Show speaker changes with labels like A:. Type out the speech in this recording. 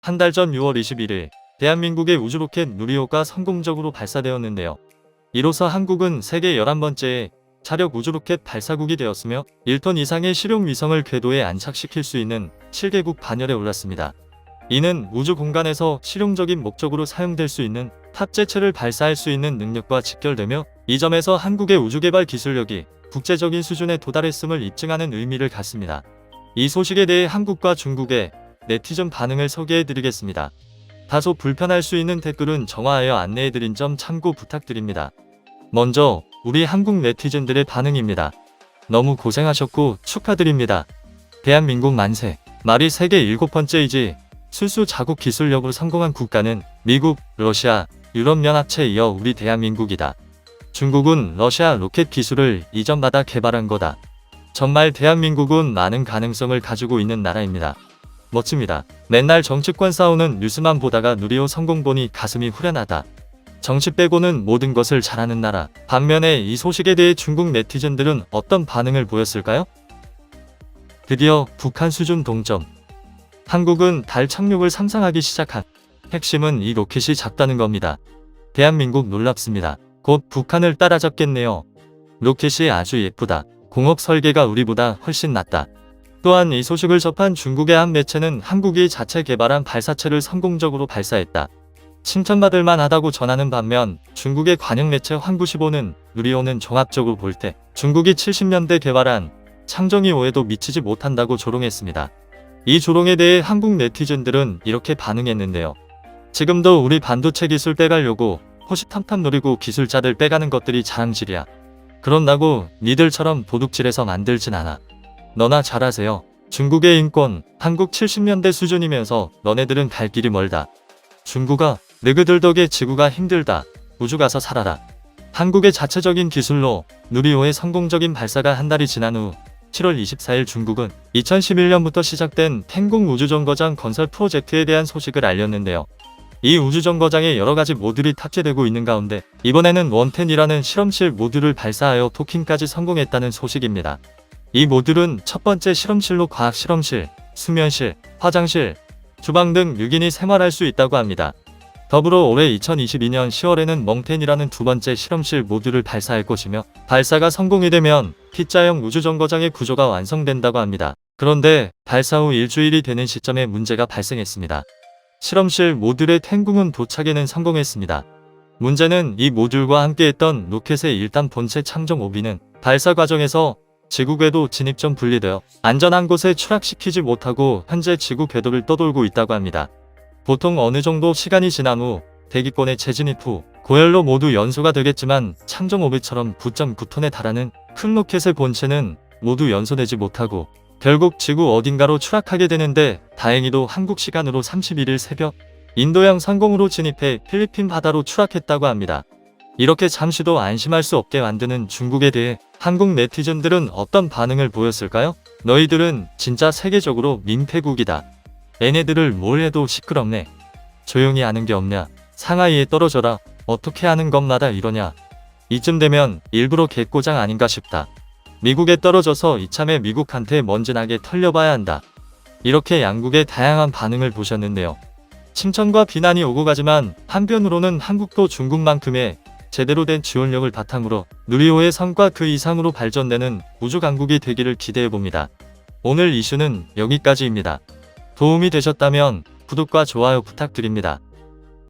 A: 한 달 전 6월 21일 대한민국의 우주로켓 누리호가 성공적으로 발사되었는데요. 이로써 한국은 세계 11번째의 차력 우주로켓 발사국이 되었으며 1톤 이상의 실용 위성을 궤도에 안착시킬 수 있는 7개국 반열에 올랐습니다. 이는 우주 공간에서 실용적인 목적으로 사용될 수 있는 탑재체를 발사할 수 있는 능력과 직결되며 이 점에서 한국의 우주개발 기술력이 국제적인 수준에 도달했음을 입증하는 의미를 갖습니다. 이 소식에 대해 한국과 중국의 네티즌 반응을 소개해드리겠습니다. 다소 불편할 수 있는 댓글은 정화하여 안내해드린 점 참고 부탁드립니다. 먼저 우리 한국 네티즌들의 반응입니다. 너무 고생하셨고 축하드립니다. 대한민국 만세. 말이 세계 7번째이지 순수 자국 기술력으로 성공한 국가는 미국, 러시아, 유럽연합체에 이어 우리 대한민국이다. 중국은 러시아 로켓 기술을 이전받아 개발한 거다. 정말 대한민국은 많은 가능성을 가지고 있는 나라입니다. 멋집니다. 맨날 정치권 싸우는 뉴스만 보다가 누리호 성공 보니 가슴이 후련하다. 정치 빼고는 모든 것을 잘하는 나라. 반면에 이 소식에 대해 중국 네티즌들은 어떤 반응을 보였을까요? 드디어 북한 수준 동점. 한국은 달 착륙을 상상하기 시작한. 핵심은 이 로켓이 작다는 겁니다. 대한민국 놀랍습니다. 곧 북한을 따라잡겠네요. 로켓이 아주 예쁘다. 공업 설계가 우리보다 훨씬 낫다. 또한 이 소식을 접한 중국의 한 매체는 한국이 자체 개발한 발사체를 성공적으로 발사했다. 칭찬받을 만하다고 전하는 반면 중국의 관영 매체 환구시보는 누리호는 종합적으로 볼 때 중국이 70년대 개발한 창정이 5에도 미치지 못한다고 조롱했습니다. 이 조롱에 대해 한국 네티즌들은 이렇게 반응했는데요. 지금도 우리 반도체 기술 빼가려고 호시탐탐 노리고 기술자들 빼가는 것들이 자랑질이야. 그런다고 니들처럼 도둑질해서 만들진 않아. 너나 잘하세요. 중국의 인권, 한국 70년대 수준이면서 너네들은 갈 길이 멀다. 중국아, 너희들 덕에 지구가 힘들다. 우주 가서 살아라. 한국의 자체적인 기술로 누리호의 성공적인 발사가 한 달이 지난 후 7월 24일 중국은 2011년부터 시작된 텐공 우주정거장 건설 프로젝트에 대한 소식을 알렸는데요. 이 우주정거장에 여러가지 모듈이 탑재되고 있는 가운데 이번에는 원텐이라는 실험실 모듈을 발사하여 도킹까지 성공했다는 소식입니다. 이 모듈은 첫 번째 실험실로 과학실험실, 수면실, 화장실, 주방 등 6인이 생활할 수 있다고 합니다. 더불어 올해 2022년 10월에는 멍텐이라는 두 번째 실험실 모듈을 발사할 것이며 발사가 성공이 되면 T자형 우주정거장의 구조가 완성된다고 합니다. 그런데 발사 후 일주일이 되는 시점에 문제가 발생했습니다. 실험실 모듈의 텐궁은 도착에는 성공했습니다. 문제는 이 모듈과 함께했던 로켓의 1단 본체 창정 오비는 발사 과정에서 지구 궤도 진입 전 분리되어 안전한 곳에 추락시키지 못하고 현재 지구 궤도를 떠돌고 있다고 합니다. 보통 어느 정도 시간이 지난 후 대기권에 재진입 후 고열로 모두 연소가 되겠지만 창정 오비처럼 9.9톤에 달하는 큰 로켓의 본체는 모두 연소되지 못하고 결국 지구 어딘가로 추락하게 되는데 다행히도 한국 시간으로 31일 새벽 인도양 상공으로 진입해 필리핀 바다로 추락했다고 합니다. 이렇게 잠시도 안심할 수 없게 만드는 중국에 대해 한국 네티즌들은 어떤 반응을 보였을까요? 너희들은 진짜 세계적으로 민폐국이다. 얘네들을 뭘 해도 시끄럽네. 조용히 하는 게 없냐. 상하이에 떨어져라. 어떻게 하는 것마다 이러냐. 이쯤 되면 일부러 개꼬장 아닌가 싶다. 미국에 떨어져서 이참에 미국한테 먼지나게 털려봐야 한다. 이렇게 양국의 다양한 반응을 보셨는데요. 칭찬과 비난이 오고 가지만 한편으로는 한국도 중국만큼의 제대로 된 지원력을 바탕으로 누리호의 성과 그 이상으로 발전되는 우주강국이 되기를 기대해봅니다. 오늘 이슈는 여기까지입니다. 도움이 되셨다면 구독과 좋아요 부탁드립니다.